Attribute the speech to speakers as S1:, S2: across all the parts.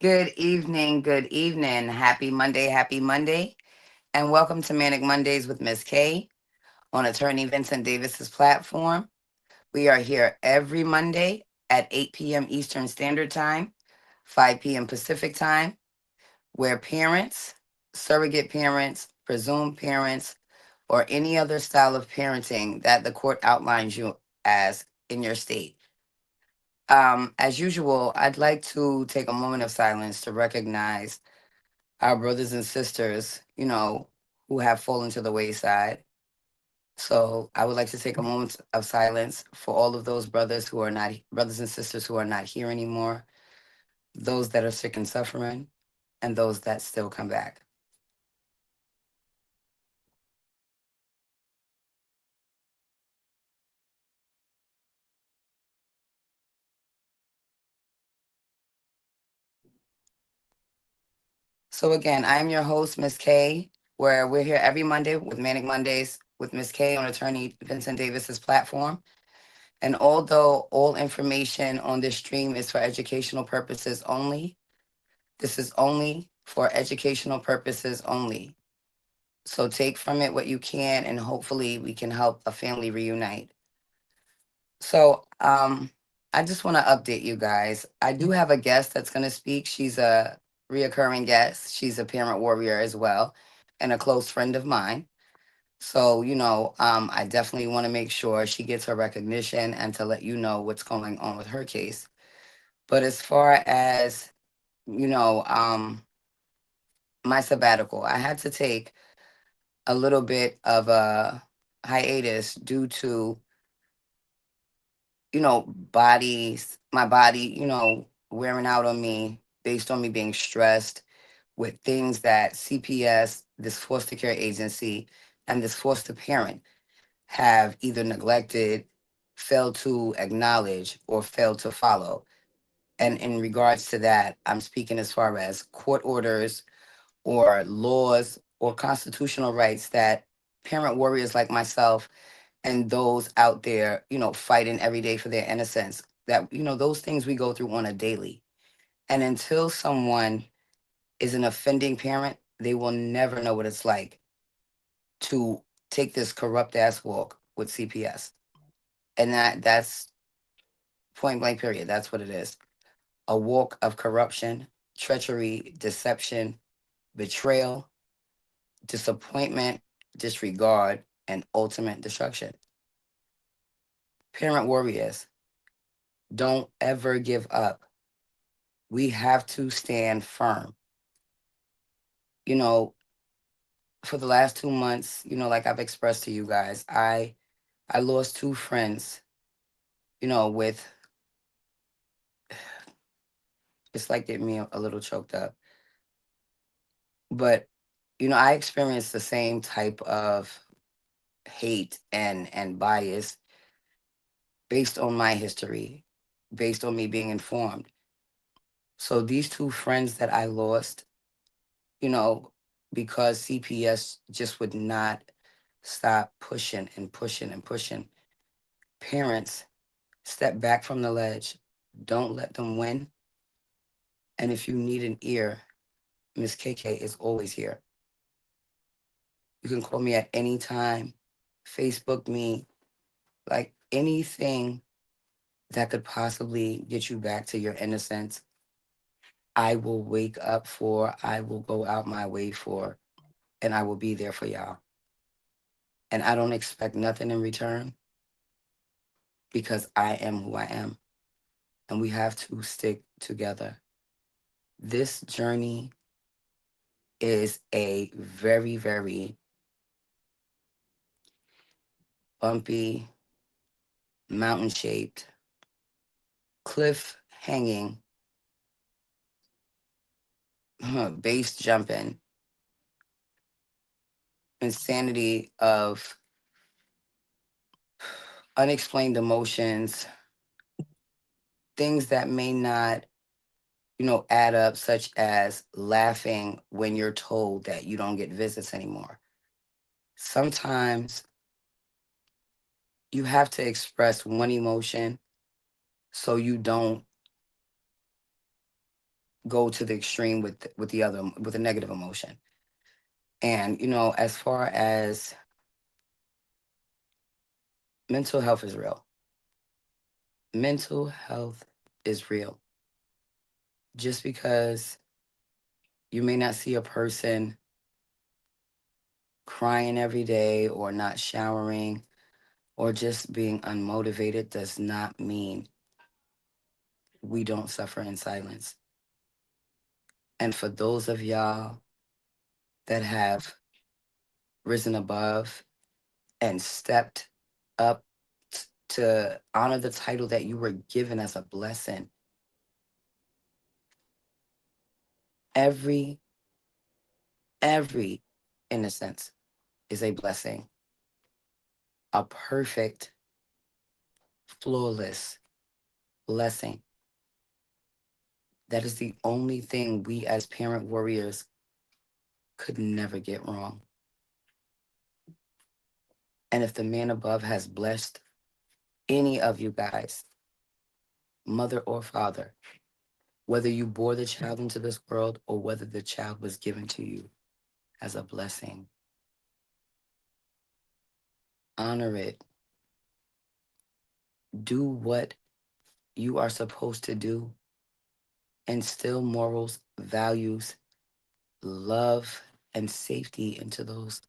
S1: Good evening, good evening. Happy Monday, and welcome to Manic Mondays with Miss K on Attorney Vincent Davis's platform. We are here every Monday at 8 p.m. Eastern Standard Time, 5 p.m. Pacific Time, where parents, surrogate parents, presumed parents, or any other style of parenting that the court outlines you as in your state. As usual, I'd like to take a moment of silence to recognize our brothers and sisters, who have fallen to the wayside. So I would like to take a moment of silence for all of those brothers and sisters who are not here anymore, those that are sick and suffering, and those that still come back. So again, I am your host, Miss K, where we're here every Monday with Manic Mondays with Miss K on Attorney Vincent Davis's platform. And although all information on this stream is for educational purposes only, this is only for educational purposes only. So take from it what you can, and hopefully we can help a family reunite. So I just want to update you guys. I do have a guest that's going to speak. She's a reoccurring guest. She's a parent warrior as well, and a close friend of mine. So, I definitely want to make sure she gets her recognition and to let you know what's going on with her case. But as far as, you know, um, my sabbatical, I had to take a little bit of a hiatus due to, my body, wearing out on me based on me being stressed with things that CPS, this foster care agency, and this foster parent have either neglected, failed to acknowledge, or failed to follow. And in regards to that, I'm speaking as far as court orders or laws or constitutional rights that parent warriors like myself and those out there, fighting every day for their innocence, that, those things we go through on a daily. And until someone is an offending parent, they will never know what it's like to take this corrupt ass walk with CPS. And that's point blank period. That's what it is. A walk of corruption, treachery, deception, betrayal, disappointment, disregard, and ultimate destruction. Parent warriors, don't ever give up. We have to stand firm. You know, for the last 2 months, like I've expressed to you guys, I lost two friends, with it's like getting me a little choked up. But, I experienced the same type of hate and bias based on my history, based on me being informed. So these two friends that I lost, you know, because CPS just would not stop pushing and pushing and pushing. Parents, step back from the ledge. Don't let them win. And if you need an ear, Miss KK is always here. You can call me at any time, Facebook me, like anything that could possibly get you back to your innocence. I will wake up for, I will go out my way for, and I will be there for y'all. And I don't expect nothing in return because I am who I am. And we have to stick together. This journey is a very, very bumpy, mountain shaped, cliff hanging, base jumping, insanity of unexplained emotions, things that may not, add up, such as laughing when you're told that you don't get visits anymore. Sometimes you have to express one emotion so you don't go to the extreme with the other with a negative emotion. And as far as mental health is real. Mental health is real. Just because you may not see a person crying every day or not showering or just being unmotivated does not mean we don't suffer in silence. And for those of y'all that have risen above and stepped up to honor the title that you were given as a blessing, every every innocence is a blessing. A perfect, flawless blessing. That is the only thing we as parent warriors could never get wrong. And if the man above has blessed any of you guys, mother or father, whether you bore the child into this world or whether the child was given to you as a blessing, honor it. Do what you are supposed to do. Instill morals, values, love, and safety into those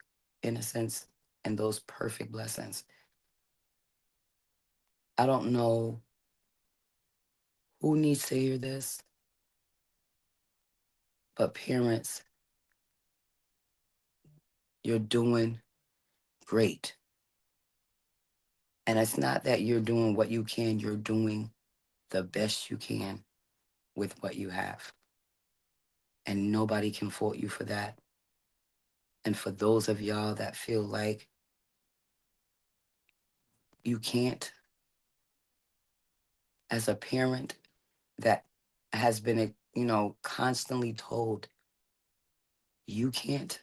S1: innocence and those perfect blessings. I don't know who needs to hear this, but parents, you're doing great. And it's not that you're doing what you can, you're doing the best you can with what you have. And nobody can fault you for that. And for those of y'all that feel like you can't, as a parent that has been, constantly told you can't,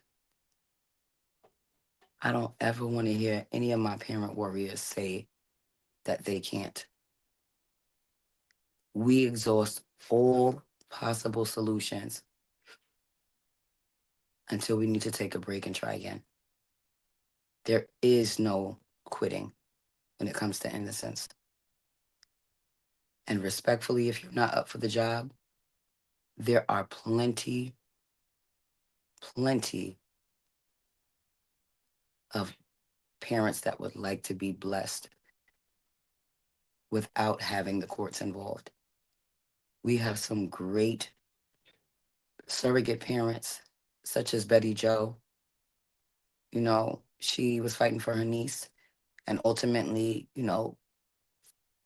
S1: I don't ever want to hear any of my parent warriors say that they can't. We exhaust all possible solutions until we need to take a break and try again. There is no quitting when it comes to innocence. And respectfully, if you're not up for the job, there are plenty of parents that would like to be blessed without having the courts involved. We have some great surrogate parents, such as Betty Joe. She was fighting for her niece, and ultimately, the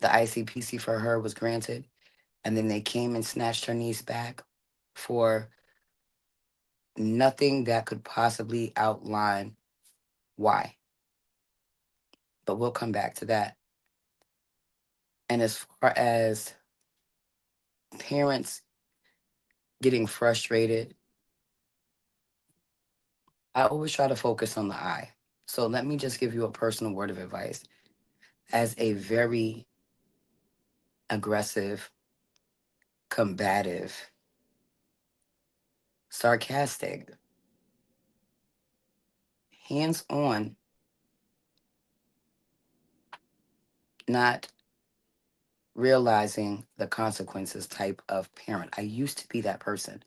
S1: ICPC for her was granted. And then they came and snatched her niece back for nothing that could possibly outline why. But we'll come back to that. And as far as parents getting frustrated, I always try to focus on the I. So let me just give you a personal word of advice. As a very aggressive, combative, sarcastic, hands on, not realizing the consequences type of parent. I used to be that person.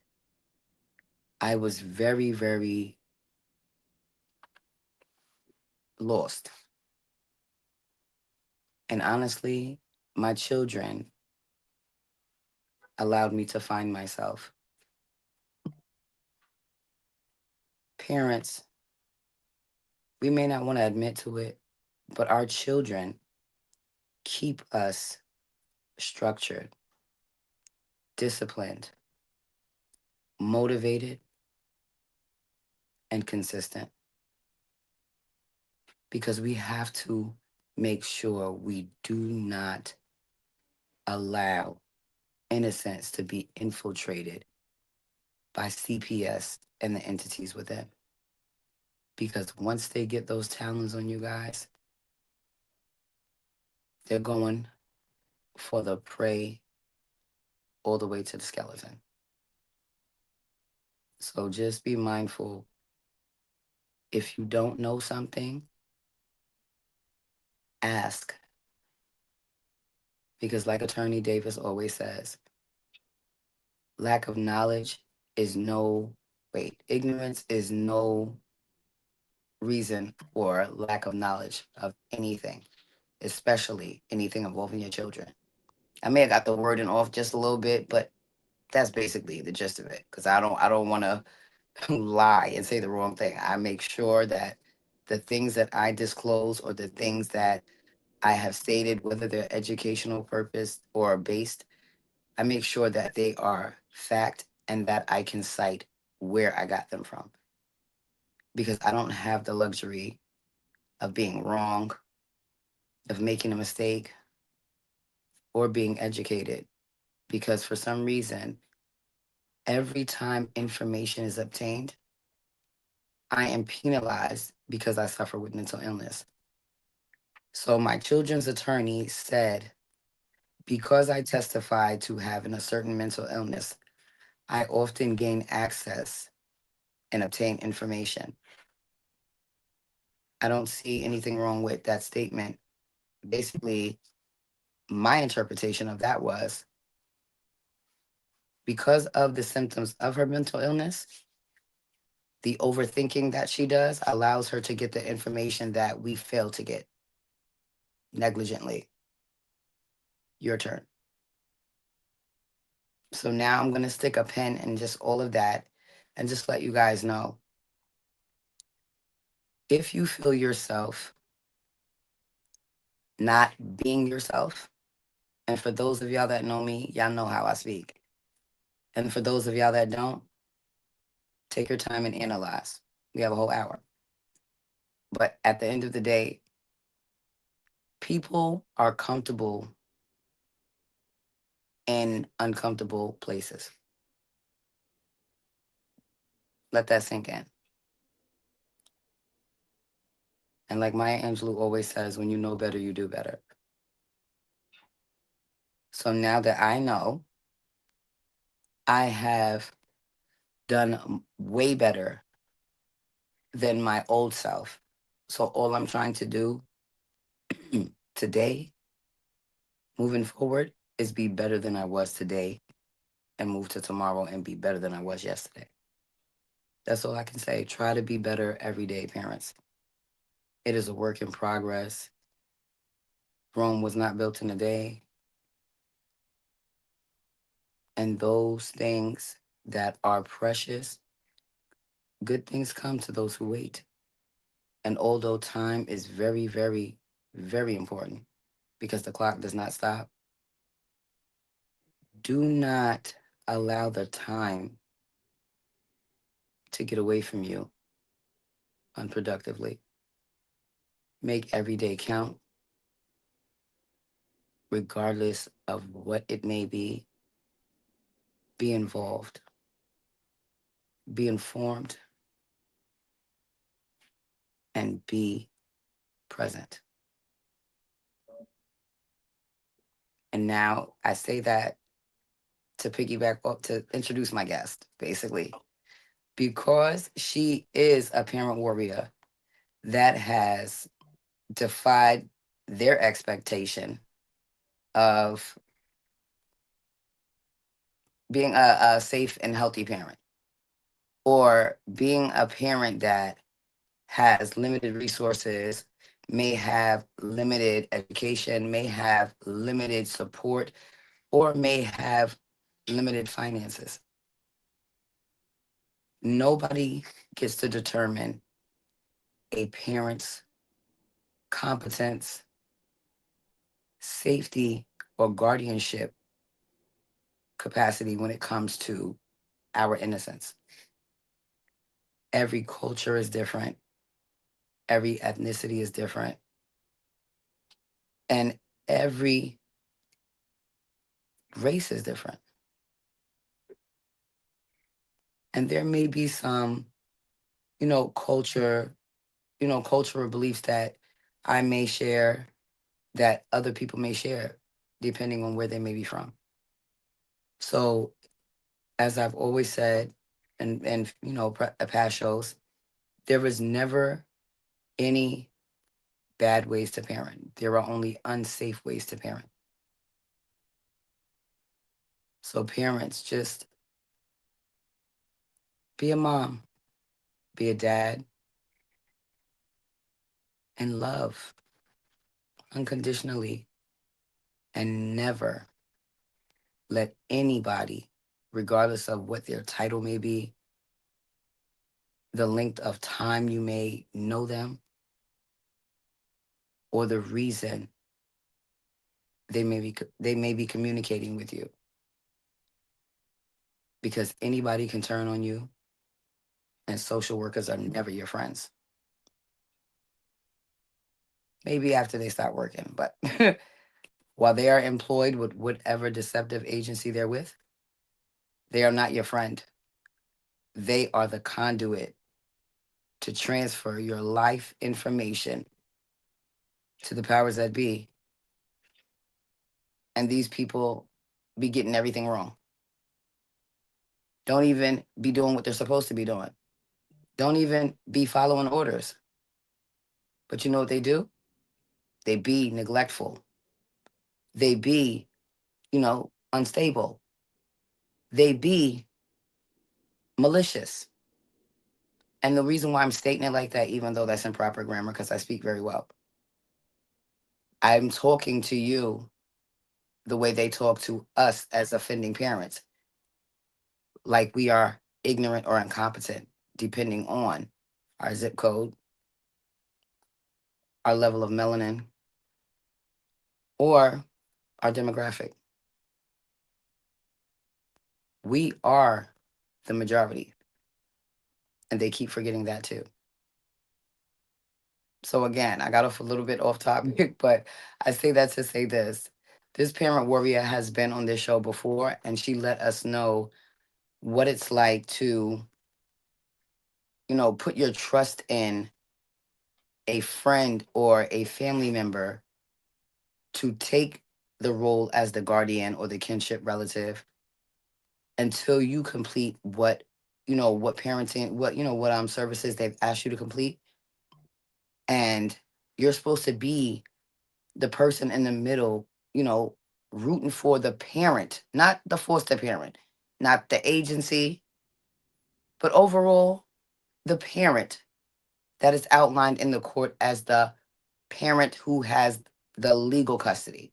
S1: I was very, very lost. And honestly, my children allowed me to find myself. Parents, we may not want to admit to it, but our children keep us structured, disciplined, motivated, and consistent because we have to make sure we do not allow innocence to be infiltrated by CPS and the entities within. Because once they get those talons on you guys, they're going for the prey all the way to the skeleton. So just be mindful. If you don't know something, ask. Because, like Attorney Davis always says, lack of knowledge is no, wait, ignorance is no reason for lack of knowledge of anything, especially anything involving your children. I may have got the wording off just a little bit, but that's basically the gist of it. Because I don't want to lie and say the wrong thing. I make sure that the things that I disclose or the things that I have stated, whether they're educational purpose or based, I make sure that they are fact and that I can cite where I got them from. Because I don't have the luxury of being wrong, of making a mistake, or being educated. Because for some reason, every time information is obtained, I am penalized because I suffer with mental illness. So my children's attorney said, because I testified to having a certain mental illness, I often gain access and obtain information. I don't see anything wrong with that statement. Basically, my interpretation of that was, because of the symptoms of her mental illness, the overthinking that she does allows her to get the information that we fail to get negligently. Your turn. So now I'm going to stick a pin in just all of that and just let you guys know, if you feel yourself not being yourself, and for those of y'all that know me, y'all know how I speak. And for those of y'all that don't, take your time and analyze. We have a whole hour. But at the end of the day, people are comfortable in uncomfortable places. Let that sink in. And like Maya Angelou always says, when you know better, you do better. So now that I know, I have done way better than my old self. So all I'm trying to do today, moving forward, is be better than I was today and move to tomorrow and be better than I was yesterday. That's all I can say. Try to be better every day, parents. It is a work in progress. Rome was not built in a day. And those things that are precious, good things come to those who wait. And although time is very, very, very important because the clock does not stop, do not allow the time to get away from you unproductively. Make every day count, regardless of what it may be. Be involved, be informed, and be present. And now I say that to piggyback up to introduce my guest, basically, because she is a parent warrior that has defied their expectation of being a safe and healthy parent, or being a parent that has limited resources, may have limited education, may have limited support, or may have limited finances. Nobody gets to determine a parent's competence, safety, or guardianship capacity when it comes to our innocence. Every culture is different, every ethnicity is different, and every race is different. And there may be some, culture, cultural beliefs that I may share that other people may share, depending on where they may be from. So, as I've always said, and past shows, there was never any bad ways to parent. There are only unsafe ways to parent. So parents, just be a mom, be a dad, and love unconditionally, and never let anybody, regardless of what their title may be, the length of time you may know them, or the reason they may be communicating with you, because anybody can turn on you, and social workers are never your friends. Maybe after they start working, but while they are employed with whatever deceptive agency they're with, they are not your friend. They are the conduit to transfer your life information to the powers that be. And these people be getting everything wrong. Don't even be doing what they're supposed to be doing. Don't even be following orders. But you know what they do? They be neglectful. They be, unstable. They be malicious. And the reason why I'm stating it like that, even though that's improper grammar, because I speak very well, I'm talking to you the way they talk to us as offending parents, like we are ignorant or incompetent, depending on our zip code, our level of melanin, or our demographic. We are the majority, and they keep forgetting that too. So again, I got off a little bit off topic, but I say that to say this. This parent warrior has been on this show before, and she let us know what it's like to, put your trust in a friend or a family member to take the role as the guardian or the kinship relative until you complete what parenting, what services they've asked you to complete. And you're supposed to be the person in the middle, rooting for the parent, not the foster parent, not the agency, but overall the parent that is outlined in the court as the parent who has the legal custody.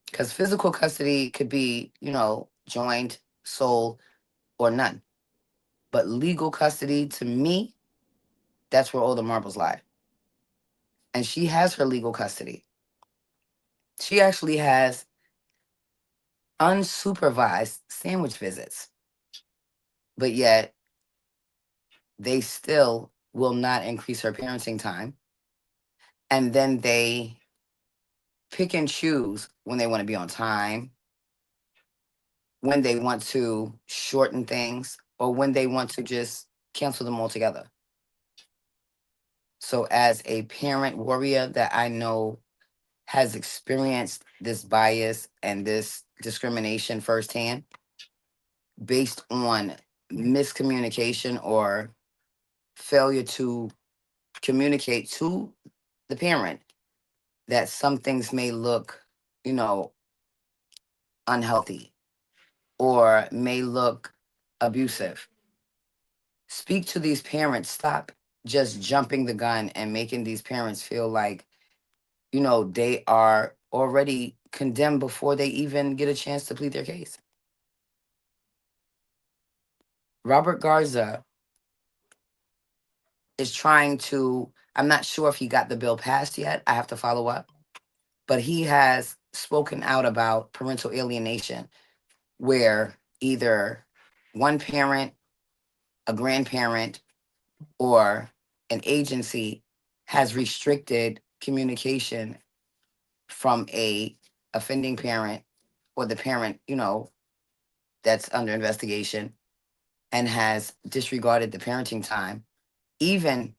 S1: Because physical custody could be, joint, sole, or none. But legal custody, to me, that's where all the marbles lie. And she has her legal custody. She actually has unsupervised sandwich visits, but yet they still will not increase her parenting time. And then they pick and choose when they want to be on time, when they want to shorten things, or when they want to just cancel them altogether. So, as a parent warrior that I know has experienced this bias and this discrimination firsthand based on miscommunication or failure to communicate to the parent that some things may look, you know, unhealthy or may look abusive. Speak to these parents. Stop just jumping the gun and making these parents feel like, they are already condemned before they even get a chance to plead their case. Robert Garza is trying to, I'm not sure if he got the bill passed yet. I have to follow up. But he has spoken out about parental alienation, where either one parent, a grandparent, or an agency has restricted communication from a offending parent or the parent, that's under investigation, and has disregarded the parenting time, even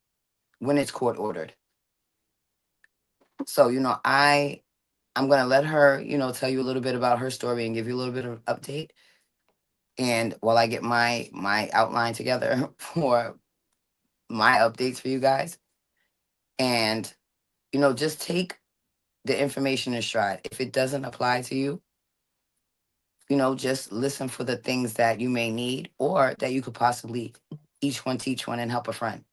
S1: when it's court ordered. So, I'm gonna let her, tell you a little bit about her story and give you a little bit of update. And while I get my outline together for my updates for you guys, and just take the information in stride. If it doesn't apply to you, just listen for the things that you may need or that you could possibly each one teach one and help a friend.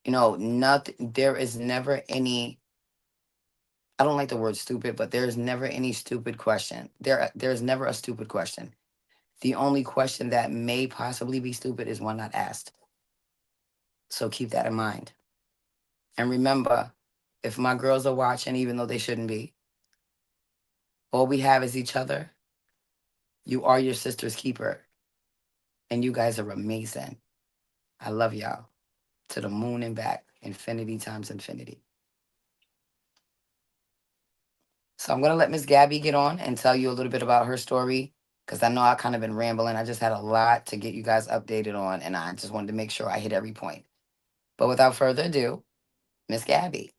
S1: Nothing, there is never any, I don't like the word stupid, but there's never any stupid question. There's never a stupid question. The only question that may possibly be stupid is one not asked. So keep that in mind. And remember, if my girls are watching, even though they shouldn't be, all we have is each other. You are your sister's keeper, and you guys are amazing. I love y'all to the moon and back, infinity times infinity. So I'm gonna let Miss Gabby get on and tell you a little bit about her story because I know I kind of been rambling. I just had a lot to get you guys updated on, and I just wanted to make sure I hit every point. But without further ado, Miss Gabby.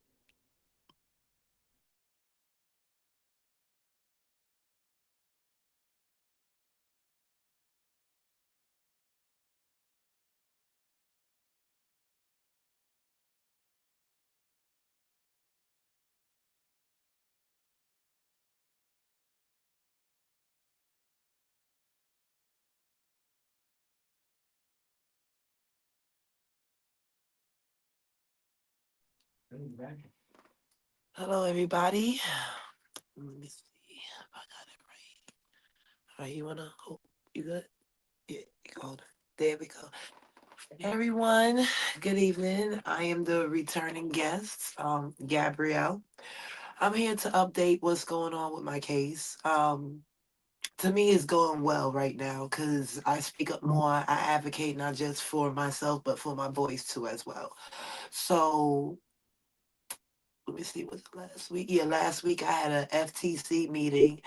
S2: Hello, everybody. Let me see if I got it right. All right, you wanna? Oh, you good? Yeah, you got. There we go. Everyone, good evening. I am the returning guest, Gabrielle. I'm here to update what's going on with my case. To me, it's going well right now because I speak up more. I advocate not just for myself, but for my boys too as well. So let me see, was it last week? Yeah, last week I had a FTC meeting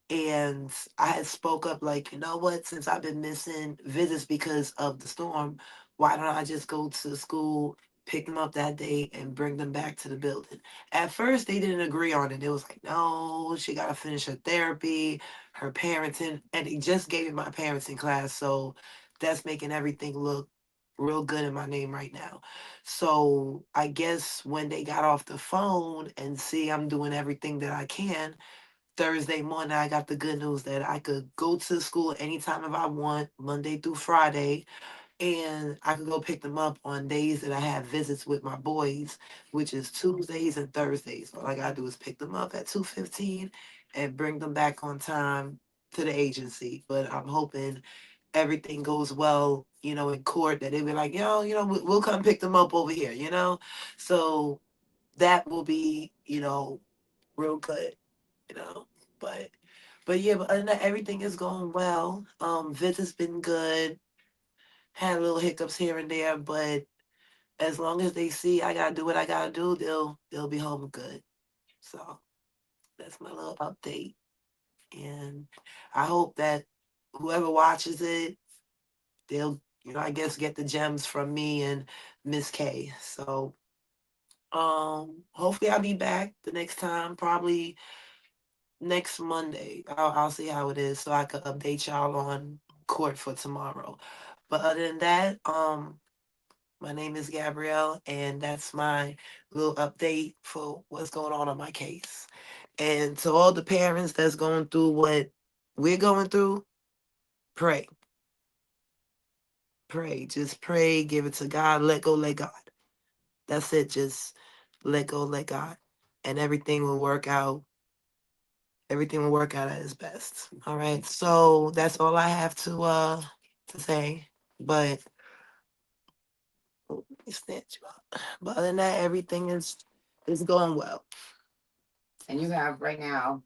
S2: and I had spoke up like, you know what, since I've been missing visits because of the storm, why don't I just go to school, pick them up that day and bring them back to the building? At first they didn't agree on it. It was like, no, she gotta finish her therapy, her parenting, and they just gave me my parenting class, so that's making everything look real good in my name right now. So I guess when they got off the phone and see I'm doing everything that I can, Thursday morning I got the good news that I could go to school anytime if I want, Monday through Friday, and I could go pick them up on days that I have visits with my boys, which is Tuesdays and Thursdays. All I gotta do is pick them up at 2:15 and bring them back on time to the agency. But I'm hoping everything goes well, in court, that they be like, we'll come pick them up over here. So that will be, real good, you know. But yeah, but other than that, everything is going well. Visit's been good. Had little hiccups here and there, but as long as they see I gotta do what I gotta do, they'll be home good. So that's my little update. And I hope that whoever watches it, they'll, I guess get the gems from me and Miss K. So hopefully I'll be back the next time, probably next Monday. I'll see how it is so I could update y'all on court for tomorrow. But other than that, my name is Gabrielle, and that's my little update for what's going on my case. And to all the parents that's going through what we're going through, pray. Pray. Just pray, give it to God, let go, let God. That's it. Just let go, let God. And everything will work out. Everything will work out at its best. All right. So that's all I have to say. But let me snatch you up. But other than that, everything is going well.
S1: And you have right now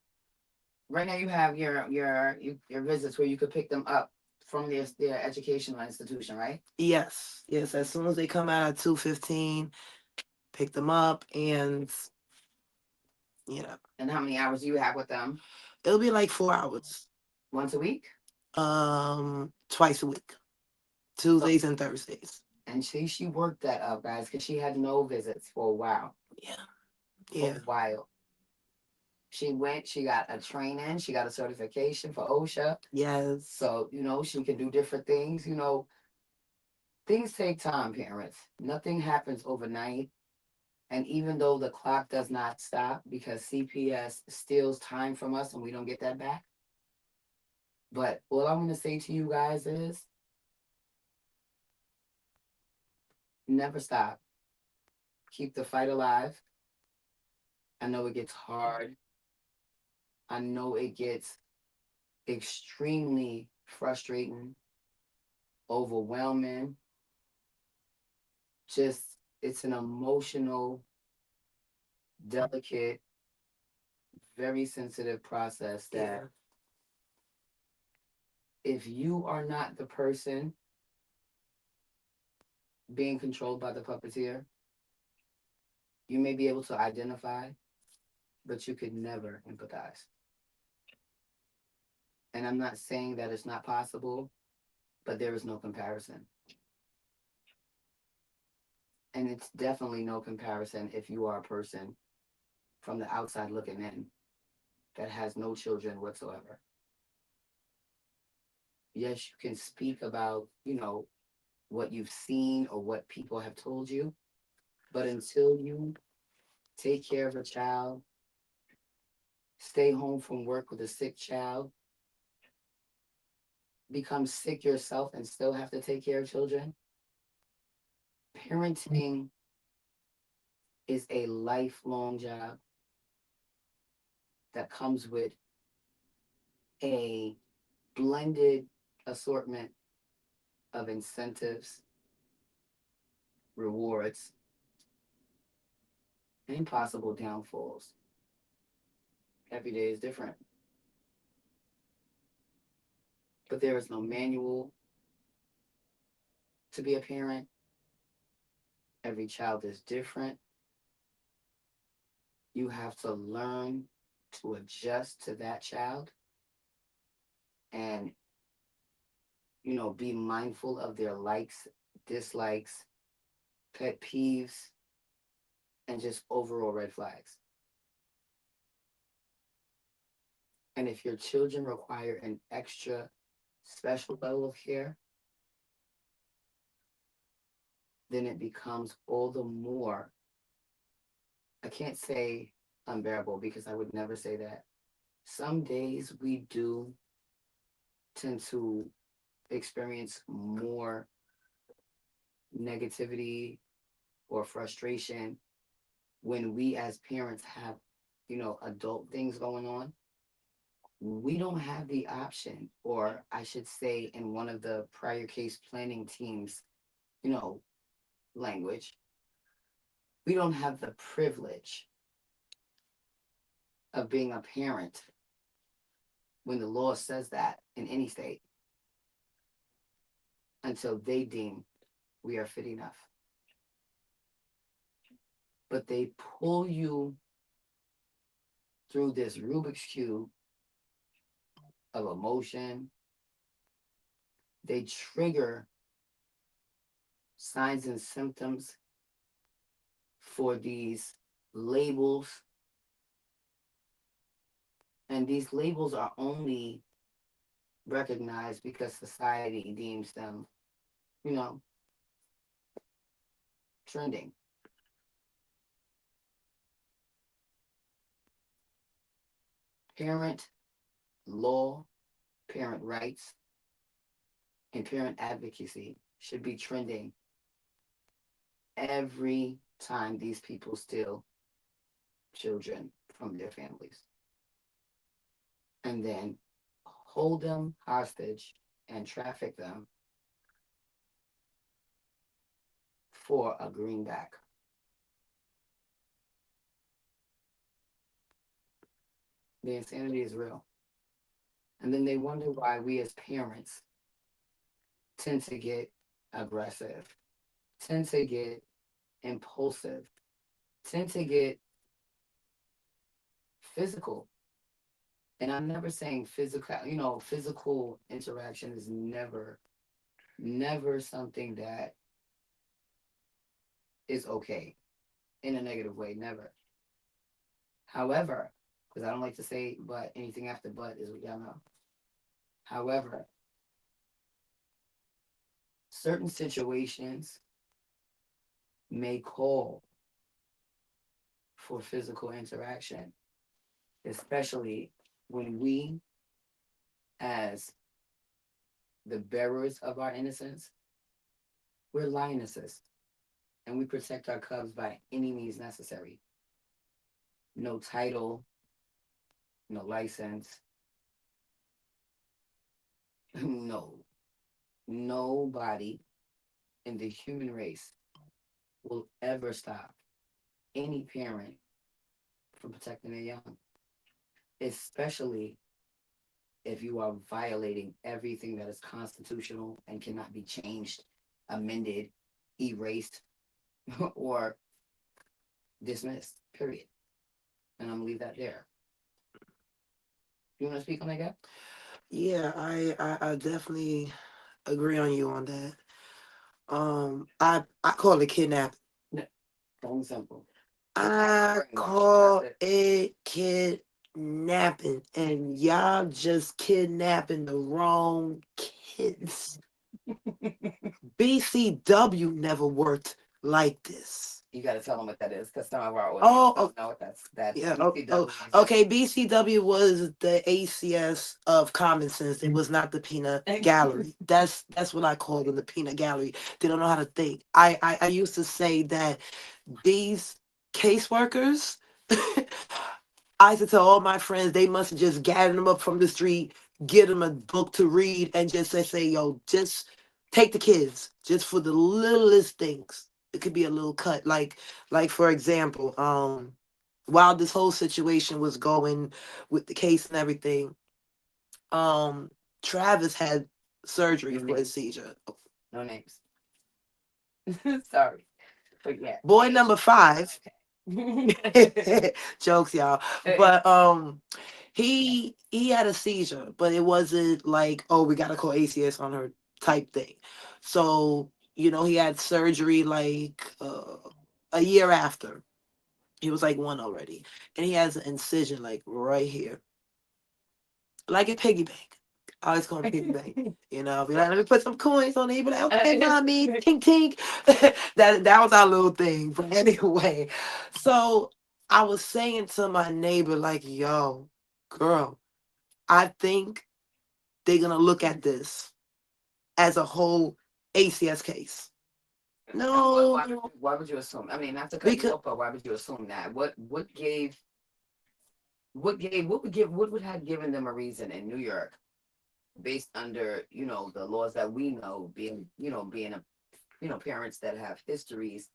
S1: you have your visits where you could pick them up from their educational institution, right?
S2: Yes. Yes. As soon as they come out at 2:15, pick them up and
S1: And how many hours do you have with them?
S2: it'll be like 4 hours.
S1: Once a week?
S2: Twice a week. Tuesdays and Thursdays.
S1: And she worked that up, guys, because she had no visits for a while.
S2: Yeah.
S1: For
S2: Yeah.
S1: a while. She went, she got a training, she got a certification for OSHA.
S2: Yes.
S1: So, she can do different things. Things take time, parents. Nothing happens overnight. And even though the clock does not stop because CPS steals time from us and we don't get that back, but all I'm going to say to you guys is never stop. Keep the fight alive. I know it gets hard. I know it gets extremely frustrating, overwhelming. Just, it's an emotional, delicate, very sensitive process that
S2: Yeah.
S1: if you are not the person being controlled by the puppeteer, you may be able to identify, but you could never empathize. And I'm not saying that it's not possible, but there is no comparison. And it's definitely no comparison if you are a person from the outside looking in that has no children whatsoever. Yes, you can speak about, what you've seen or what people have told you, but until you take care of a child, stay home from work with a sick child, become sick yourself and still have to take care of children, parenting is a lifelong job that comes with a blended assortment of incentives, rewards, and possible downfalls. Every day is different, but there is no manual to be a parent. Every child is different. You have to learn to adjust to that child and, be mindful of their likes, dislikes, pet peeves, and just overall red flags. And if your children require an extra special level of care, then it becomes all the more, I can't say unbearable because I would never say that. Some days we do tend to experience more negativity or frustration when we as parents have, adult things going on. We don't have the option, or I should say, in one of the prior case planning teams, you know, language, we don't have the privilege of being a parent when the law says that in any state until they deem we are fit enough. But they pull you through this Rubik's Cube of emotion. They trigger signs and symptoms for these labels. And these labels are only recognized because society deems them, you know, trending. Parent law, parent rights, and parent advocacy should be trending every time these people steal children from their families and then hold them hostage and traffic them for a greenback. The insanity is real. And then they wonder why we as parents tend to get aggressive, tend to get impulsive, tend to get physical. And I'm never saying physical, physical interaction is never something that is okay in a negative way, never. However, because I don't like to say but. Anything after but is what y'all know. However, certain situations may call for physical interaction, especially when we, as the bearers of our innocence, we're lionesses and we protect our cubs by any means necessary. No title, no license, no. Nobody in the human race will ever stop any parent from protecting their young, especially if you are violating everything that is constitutional and cannot be changed, amended, erased, or dismissed, period. And I'm gonna leave that there. You want to speak on that, guy?
S2: Yeah, I definitely agree on you on that. I call it kidnapping.
S1: No, plain and simple.
S2: I call it kidnapping, and y'all just kidnapping the wrong kids. BCW never worked like this.
S1: You got to tell them what that is, because some of our audience
S2: Oh,
S1: don't know what that's
S2: yeah.
S1: BCW.
S2: Okay. BCW was the ACS of common sense. It was not the peanut gallery. That's what I call them, the peanut gallery. They don't know how to think. I used to say that these caseworkers, I used to tell all my friends they must have just gathered them up from the street, get them a book to read, and just say, yo, just take the kids, just for the littlest things. It could be a little cut, like for example, while this whole situation was going with the case and everything, um, Travis had surgery for his seizure.
S1: No names. Sorry. But yeah.
S2: Boy number 5.
S1: Okay.
S2: Jokes, y'all. But he had a seizure, but it wasn't like, oh, we gotta call ACS on her type thing. So, he had surgery like a year after. He was like 1 already. And he has an incision like right here. Like a piggy bank. I always call him piggy bank. Be like, let me put some coins on it. He be like, okay, mommy, tink tink. that was our little thing. But anyway, so I was saying to my neighbor, like, yo, girl, I think they're gonna look at this as a whole ACS case. No,
S1: why would you assume? I mean, not to cut you
S2: because
S1: off, but why would you assume that? What would have given them a reason in New York, based under the laws that we know, being a parents that have histories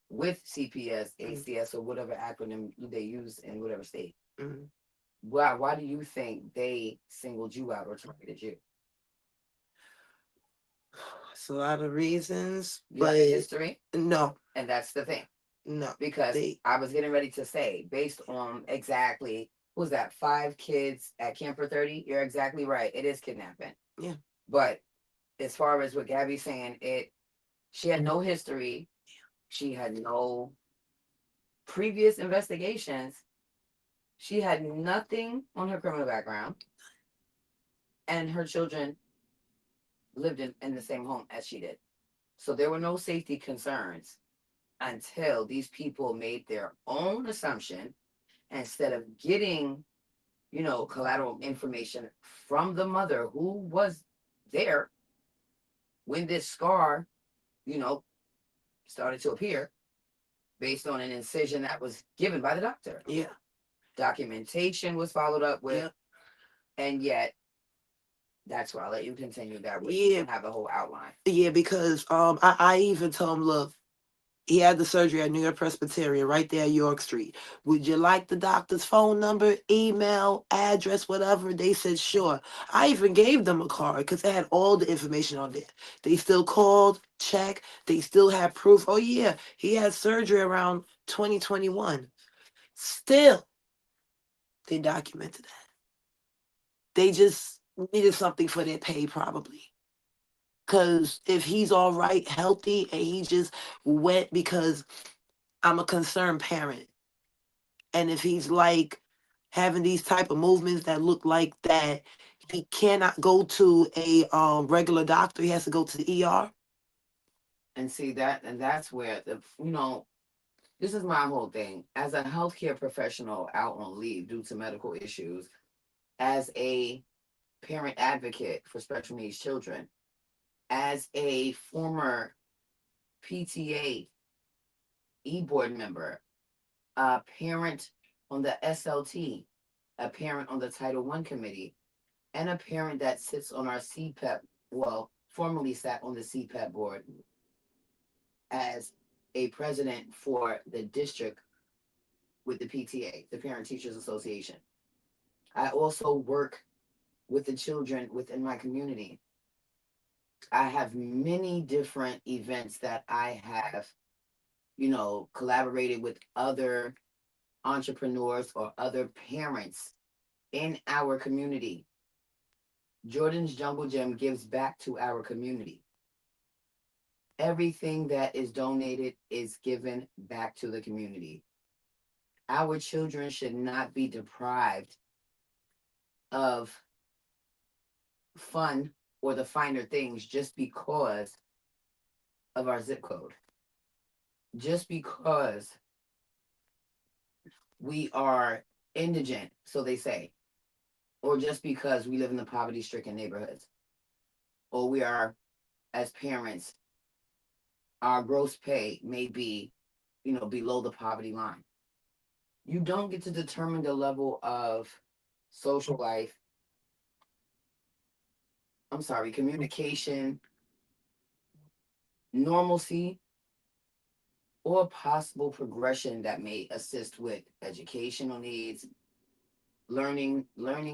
S1: with CPS, ACS, or whatever acronym they use in whatever state.
S2: mhm.
S1: Why do you think they singled you out or targeted you?
S2: It's a lot of reasons,
S1: You
S2: but
S1: have history,
S2: no,
S1: and that's the thing.
S2: no,
S1: Because
S2: they
S1: I was getting ready to say, based on exactly, who was that, 5 kids at Camper 30? You're exactly right. It is kidnapping.
S2: yeah.
S1: But as far as what Gabby's saying, she had no history. She had no previous investigations. She had nothing on her criminal background. And her children lived in the same home as she did. So there were no safety concerns until these people made their own assumption, instead of getting collateral information from the mother who was there when this scar, you know, started to appear, based on an incision that was given by the doctor.
S2: Yeah.
S1: Documentation was followed up with,
S2: Yeah.
S1: and yet that's why I'll let you continue that way.
S2: Yeah.
S1: And have a whole outline.
S2: Yeah, because I even told him, look, he had the surgery at New York Presbyterian right there at York Street. Would you like the doctor's phone number, email, address, whatever? They said, sure. I even gave them a card because it had all the information on there. They still called, checked. They still had proof. Oh, yeah, he had surgery around 2021. Still, they documented that. They just needed something for their pay, probably. Because if he's all right, healthy, and he just went because I'm a concerned parent. And if he's like having these type of movements that look like that he cannot go to a regular doctor. He has to go to the ER.
S1: And see that, and that's where this is my whole thing. As a healthcare professional out on leave due to medical issues, as a parent advocate for special needs children, as a former PTA board member, a parent on the SLT, a parent on the Title I committee, and a parent that sits on our CPEP, well, formerly sat on the CPEP board as a president for the district with the PTA, the Parent Teachers Association. I also work with the children within my community. I have many different events that I have, collaborated with other entrepreneurs or other parents in our community. Jordan's Jungle Gym gives back to our community. Everything that is donated is given back to the community. Our children should not be deprived of fun or the finer things just because of our zip code, just because we are indigent, so they say, or just because we live in the poverty stricken neighborhoods, or we are, as parents, our gross pay may be, below the poverty line. You don't get to determine the level of social life, I'm sorry, communication, normalcy, or possible progression that may assist with educational needs, learning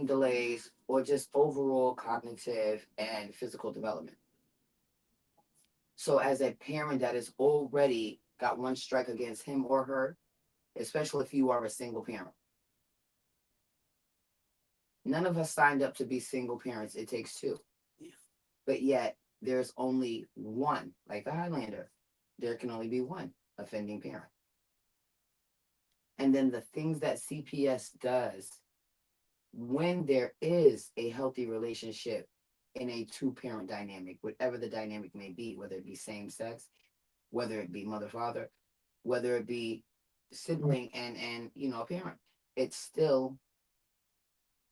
S1: delays, or just overall cognitive and physical development. So as a parent that has already got one strike against him or her, especially if you are a single parent, none of us signed up to be single parents. It takes two.
S2: Yeah.
S1: But yet there's only one, like the Highlander, there can only be one offending parent. And then the things that CPS does when there is a healthy relationship in a two parent dynamic, whatever the dynamic may be, whether it be same sex, whether it be mother father, whether it be sibling and a parent, it's still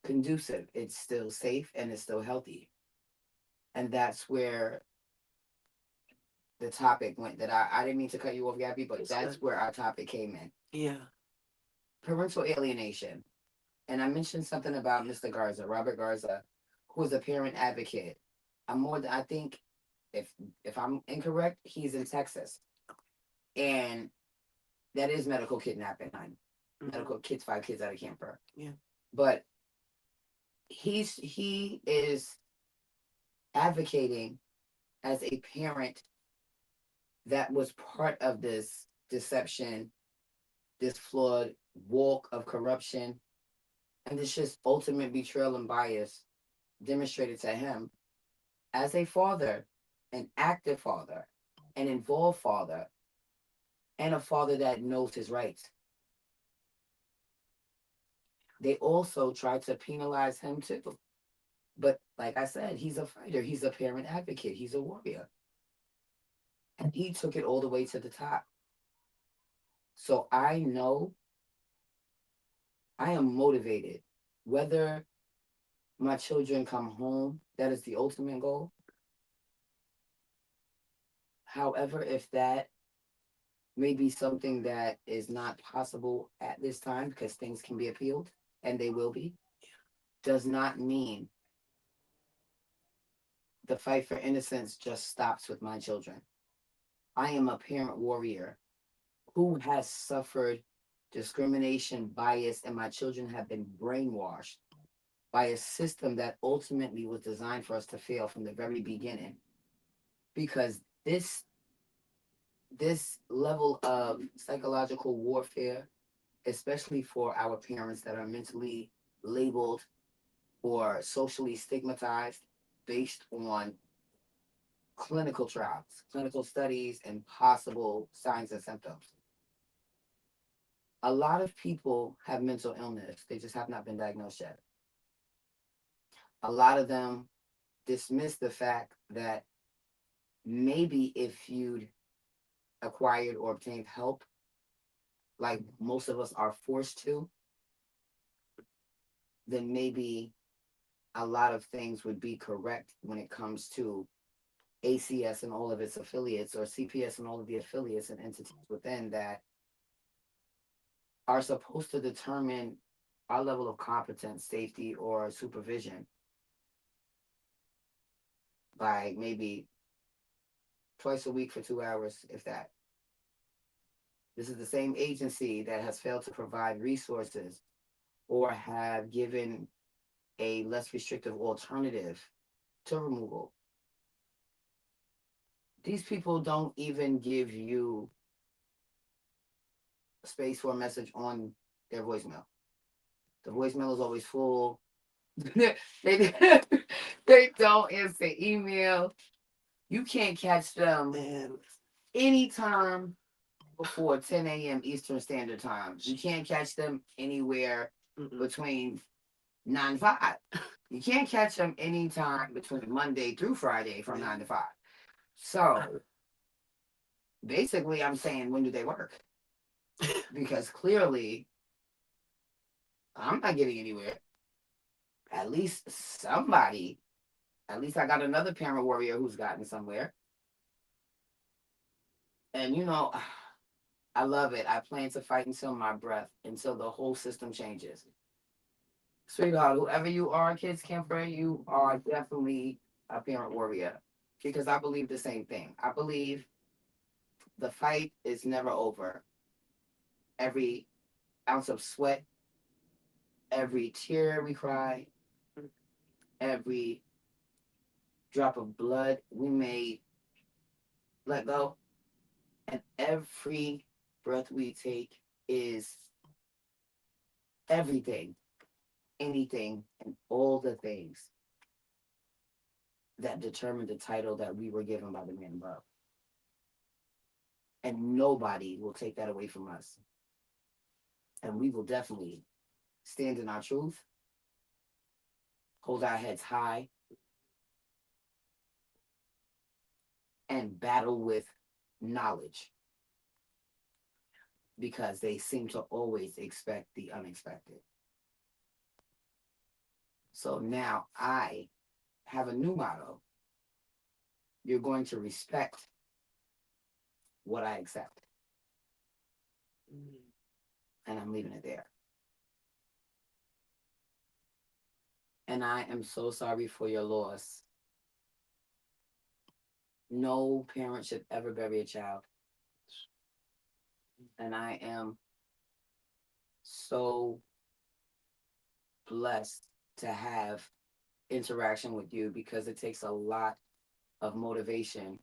S1: conducive, it's still safe, and it's still healthy. And that's where the topic went that I didn't mean to cut you off, Gabby, but that's where our topic came in.
S2: Yeah.
S1: Parental alienation. And I mentioned something about Mr. Garza, Robert Garza, who is a parent advocate. I think if I'm incorrect, he's in Texas. And that is medical kidnapping. Medical kids, 5 kids at a camper.
S2: Yeah.
S1: But he is advocating as a parent that was part of this deception, this flawed walk of corruption, and this just ultimate betrayal and bias demonstrated to him as a father, an active father, an involved father, and a father that knows his rights. They also tried to penalize him too. But like I said, he's a fighter, he's a parent advocate, he's a warrior. And he took it all the way to the top. So I know I am motivated. Whether my children come home, that is the ultimate goal. However, if that may be something that is not possible at this time because things can be appealed and they will be, does not mean the fight for innocence just stops with my children. I am a parent warrior who has suffered discrimination, bias, and my children have been brainwashed by a system that ultimately was designed for us to fail from the very beginning. Because this level of psychological warfare, especially for our parents that are mentally labeled or socially stigmatized based on clinical trials, clinical studies, and possible signs and symptoms. A lot of people have mental illness, they just have not been diagnosed yet. A lot of them dismiss the fact that maybe if you'd acquired or obtained help, like most of us are forced to, then maybe a lot of things would be correct when it comes to ACS and all of its affiliates, or CPS and all of the affiliates and entities within that are supposed to determine our level of competence, safety, or supervision by maybe twice a week for 2 hours, if that. This is the same agency that has failed to provide resources or have given a less restrictive alternative to removal. These people don't even give you space for a message on their voicemail. The voicemail is always full. they, they don't answer email. You can't catch them
S2: Man,
S1: anytime before 10 a.m. Eastern Standard Time. You can't catch them anywhere between 9 to 5. You can't catch them anytime between Monday through Friday from 9 to 5. So basically, I'm saying, when do they work? Because clearly, I'm not getting anywhere. At least somebody, at least I got another parent warrior who's gotten somewhere. And I love it. I plan to fight until my breath, until the whole system changes. Sweetheart, whoever you are, kids camper, you are definitely a parent warrior. Because I believe the same thing. I believe the fight is never over. Every ounce of sweat, every tear we cry, every drop of blood we may let go, and every breath we take is everything, anything, and all the things that determine the title that we were given by the man above. And nobody will take that away from us. And we will definitely stand in our truth, hold our heads high, and battle with knowledge, because they seem to always expect the unexpected. So now I have a new motto. You're going to respect what I accept. And I'm leaving it there. And I am so sorry for your loss. No parent should ever bury a child. And I am so blessed to have interaction with you, because it takes a lot of motivation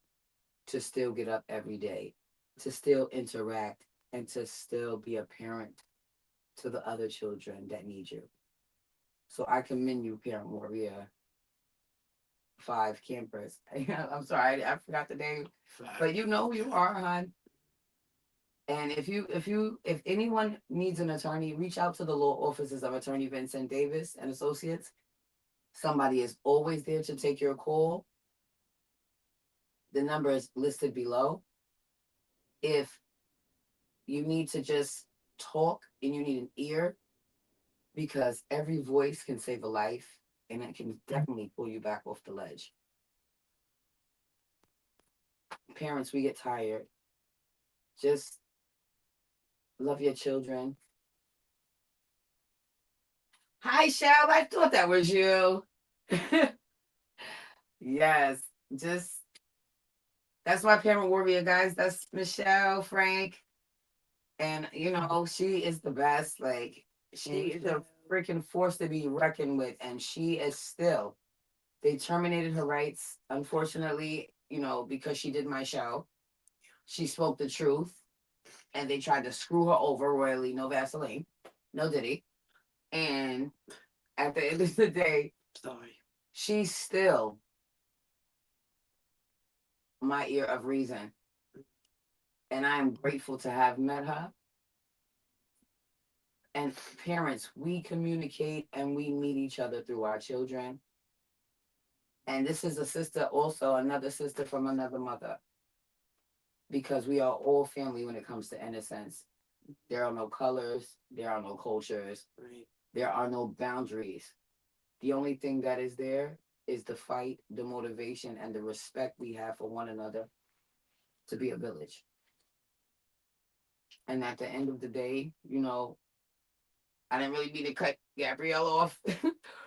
S1: to still get up every day, to still interact, and to still be a parent to the other children that need you. So I commend you, Parent Warrior 5 campers. I'm sorry, I forgot the name, but you know who you are, hon. And if anyone needs an attorney, reach out to the law offices of Attorney Vincent Davis and Associates. Somebody is always there to take your call. The number is listed below. If you need to just talk and you need an ear, because every voice can save a life, and it can definitely pull you back off the ledge. Parents, we get tired. Just love your children. Hi, Shell. I thought that was you. Yes, just that's my parent warrior, guys. That's Michelle Frank, and she is the best. Like, she is a freaking force to be reckoned with, and she is still. They terminated her rights, unfortunately, because she did my show. She spoke the truth, and they tried to screw her over royally. No Vaseline, no Diddy, and at the end of the day,
S2: sorry.
S1: she's still my ear of reason. And I am grateful to have met her. And parents, we communicate and we meet each other through our children. And this is a sister, also another sister from another mother, because we are all family when it comes to innocence. There are no colors, there are no cultures,
S2: Right.
S1: there are no boundaries. The only thing that is there is the fight, the motivation, and the respect we have for one another to be a village. And at the end of the day, I didn't really mean to cut Gabrielle off,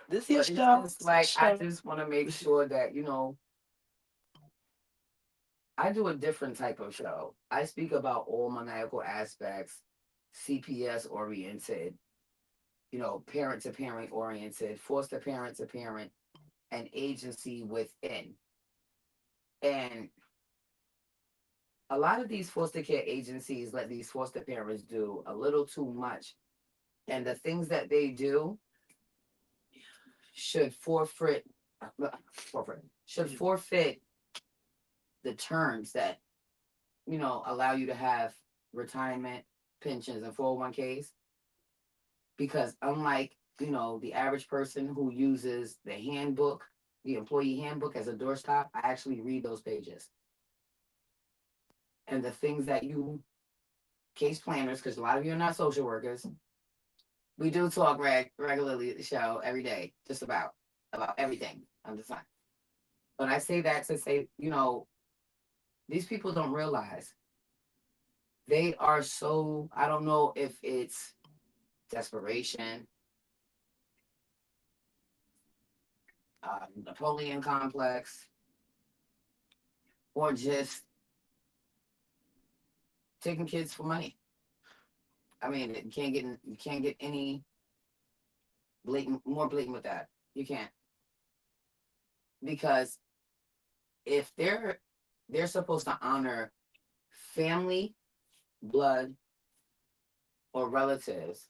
S2: This your
S1: but it's
S2: show.
S1: just like I
S2: Show.
S1: just want to make sure that, I do a different type of show. I speak about all maniacal aspects, CPS oriented, parent to parent oriented, foster parent to parent, and agency within. And a lot of these foster care agencies let these foster parents do a little too much. And the things that they do should forfeit the terms that, allow you to have retirement pensions and 401ks. Because unlike, the average person who uses the handbook, the employee handbook as a doorstop, I actually read those pages. And the things that you case planners, because a lot of you are not social workers, we do talk regularly at the show every day, just about everything under the sun. But I say that to say, these people don't realize they are so, I don't know if it's desperation, Napoleon complex, or just taking kids for money. I mean, you can't get any more blatant with that. You can't, because if they're supposed to honor family, blood, or relatives,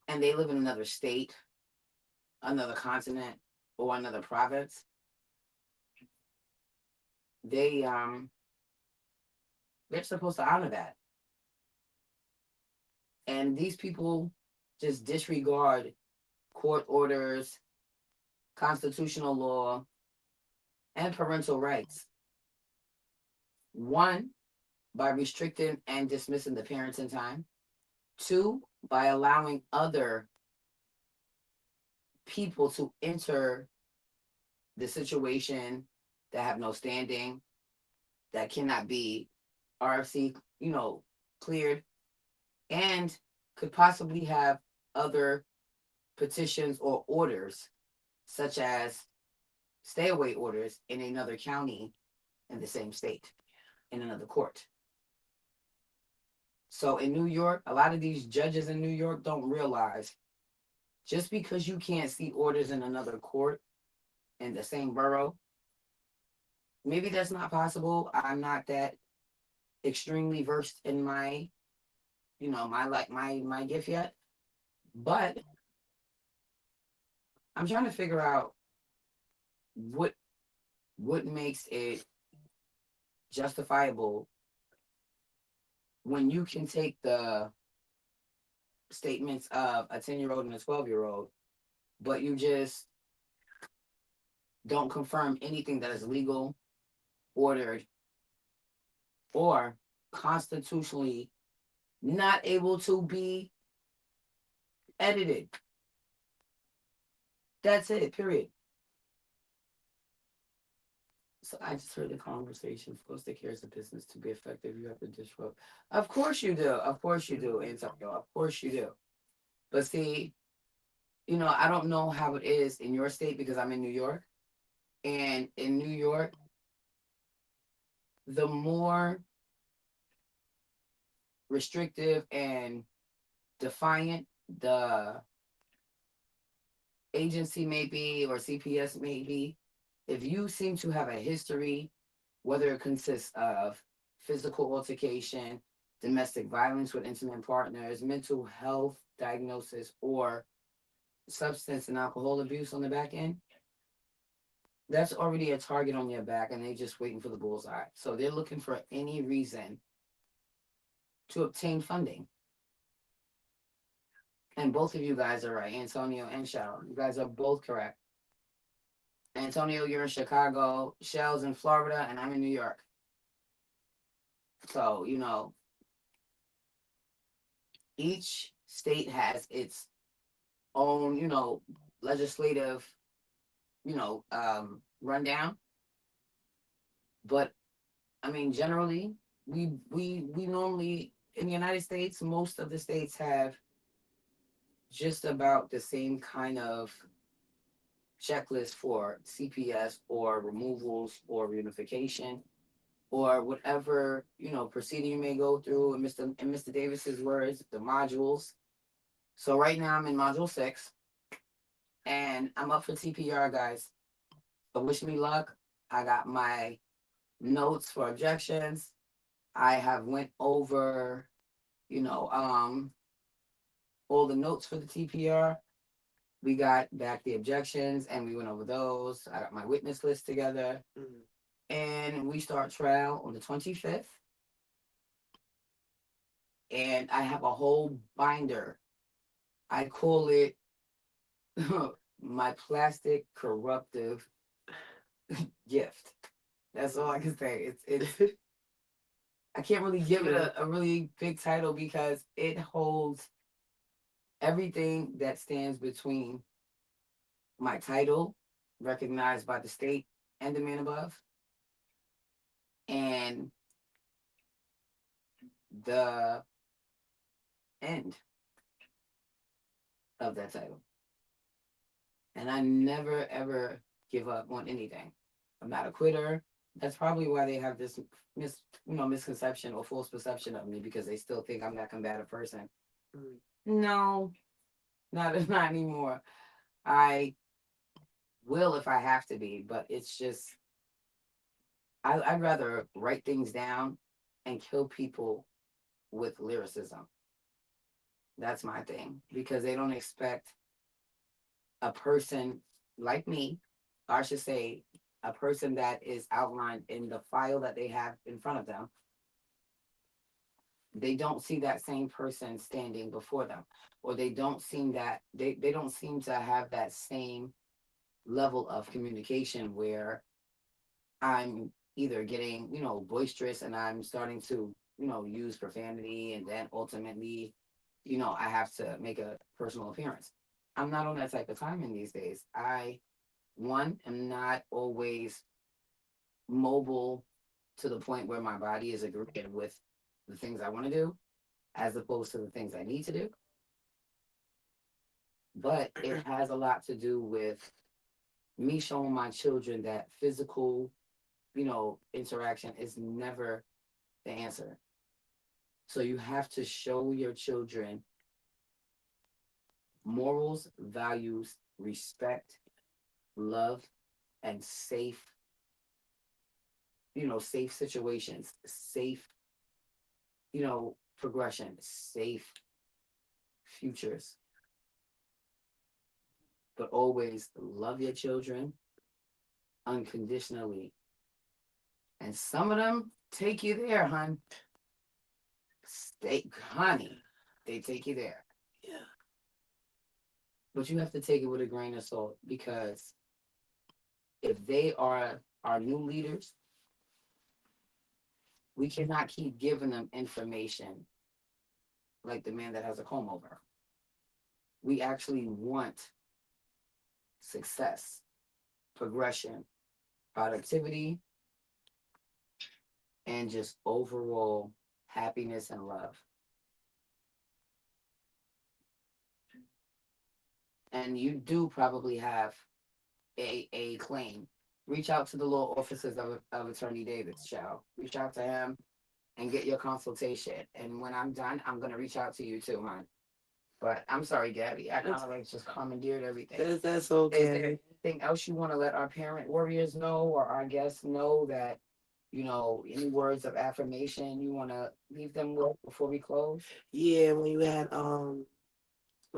S1: and they live in another state, another continent, or another province, they they're supposed to honor that. And these people just disregard court orders, constitutional law, and parental rights. One, by restricting and dismissing the parenting time. Two, by allowing other people to enter the situation that have no standing, that cannot be RFC, cleared, and could possibly have other petitions or orders, such as stay away orders in another county in the same state, in another court. So in New York, a lot of these judges in New York don't realize just because you can't see orders in another court in the same borough, maybe that's not possible. I'm not that extremely versed in my, my gift yet, but I'm trying to figure out what what makes it justifiable when you can take the statements of a 10-year-old and a 12-year-old, but you just don't confirm anything that is legal, ordered, or constitutionally not able to be edited. That's it, period. So I just heard the conversation. Foster care is a business. To be effective, you have to disrupt. Of course you do. Of course you do, Antonio. Of course you do. But see, I don't know how it is in your state because I'm in New York. And in New York, the more restrictive and defiant the agency may be or CPS may be, if you seem to have a history, whether it consists of physical altercation, domestic violence with intimate partners, mental health diagnosis, or substance and alcohol abuse on the back end, that's already a target on your back and they're just waiting for the bullseye. So they're looking for any reason to obtain funding. And both of you guys are right, Antonio and Shell. You guys are both correct. Antonio, you're in Chicago, Shell's in Florida, and I'm in New York. So, each state has its own, legislative, rundown. But I mean, generally, we normally in the United States, most of the states have just about the same kind of checklist for CPS or removals or reunification or whatever proceeding you may go through. And Mr. Davis's words, the modules. So right now I'm in module 6, and I'm up for TPR, guys. So wish me luck. I got my notes for objections. I have went over, you know, um, all the notes for the TPR. We got back the objections and we went over those. I got my witness list together
S2: Mm.
S1: and we start trial on the 25th. And I have a whole binder. I call it my plastic corruptive gift. That's all I can say. It's I can't really give it a really big title because it holds everything that stands between my title, recognized by the state and the man above, and the end of that title. And I never ever give up on anything. I'm not a quitter. That's probably why they have this misconception or false perception of me because they still think I'm that combative person.
S2: Mm.
S1: No, not anymore. I will if I have to be, but it's just I'd rather write things down and kill people with lyricism. That's my thing because they don't expect a person like me, or I should say, a person that is outlined in the file that they have in front of them. They don't see that same person standing before them, or they don't seem to have that same level of communication where I'm either getting, boisterous and I'm starting to, use profanity and then ultimately, I have to make a personal appearance. I'm not on that type of time in these days. I, one, am not always mobile to the point where my body is agreeing with the things I want to do as opposed to the things I need to do. But it has a lot to do with me showing my children that physical, interaction is never the answer. So you have to show your children morals, values, respect, love, and safe situations, safe, progression, safe futures, but always love your children unconditionally. And some of them take you there, hon. Honey, they take you there.
S2: Yeah.
S1: But you have to take it with a grain of salt because if they are our new leaders, we cannot keep giving them information like the man that has a comb over. We actually want success, progression, productivity, and just overall happiness and love. And you do probably have a claim. Reach out to the law offices of Attorney Davis, child. Reach out to him and get your consultation. And when I'm done, I'm gonna reach out to you too, hon. But I'm sorry, Gabby. I kind of like just commandeered everything.
S2: That's
S1: Is there
S2: okay.
S1: anything else you want to let our parent warriors know or our guests know that, any words of affirmation you want to leave them with before we close?
S2: Yeah, when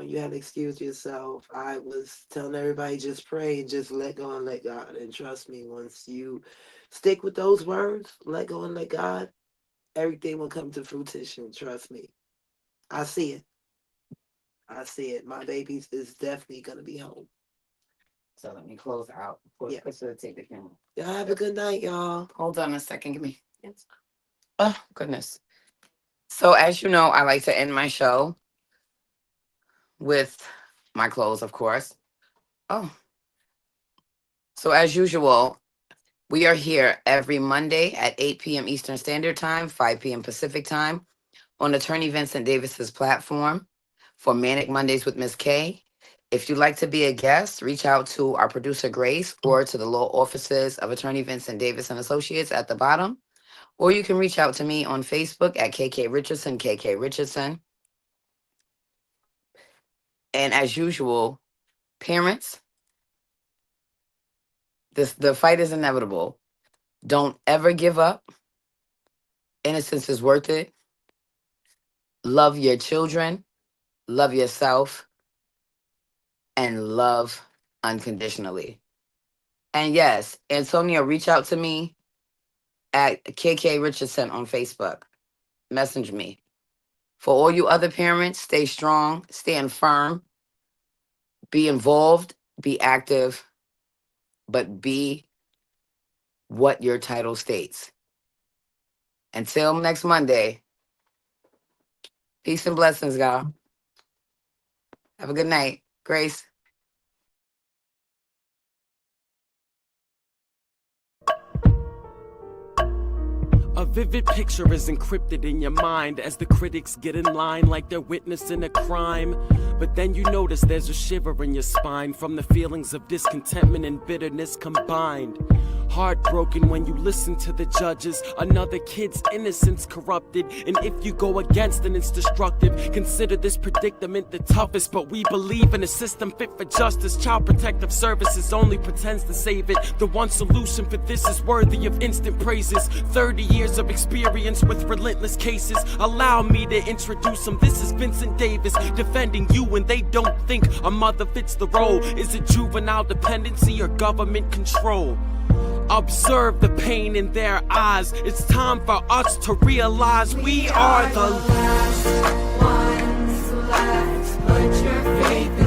S2: you had excused yourself, I was telling everybody just pray and just let go and let God. And trust me, once you stick with those words, let go and let God, everything will come to fruition. Trust me. I see it. I see it. My babies is definitely gonna be home.
S1: So let me close out.
S2: Yeah.
S1: Take the camera.
S2: Y'all have a good night, y'all.
S1: Hold on a second. Give me. Oh, goodness. So, as you know, I like to end my show with my close, of course. Oh, so as usual, we are here every Monday at 8 p.m. Eastern Standard Time, 5 p.m. Pacific Time on Attorney Vincent Davis's platform for Manic Mondays with Miss K. If you'd like to be a guest, reach out to our producer Grace or to the law offices of Attorney Vincent Davis and Associates at the bottom. Or you can reach out to me on Facebook at KK Richardson, KK Richardson. And as usual, parents, the fight is inevitable. Don't ever give up. Innocence is worth it. Love your children, love yourself, and love unconditionally. And yes, Antonio, reach out to me at KK Richardson on Facebook. Message me. For all you other parents, stay strong, stand firm, be involved, be active, but be what your title states. Until next Monday, peace and blessings, y'all. Have a good night. Grace.
S3: A vivid picture is encrypted in your mind as the critics get in line like they're witnessing a crime. But then you notice there's a shiver in your spine from the feelings of discontentment and bitterness combined. Heartbroken when you listen to the judges, another kid's innocence corrupted. And if you go against it, it's destructive. Consider this predicament the toughest, but we believe in a system fit for justice. Child Protective Services only pretends to save it. The one solution for this is worthy of instant praises. 30 years of experience with relentless cases. Allow me to introduce them. This is Vincent Davis defending you when they don't think a mother fits the role. Is it juvenile dependency or government control? Observe the pain in their eyes. It's time for us to realize we are the last ones left. Put your faith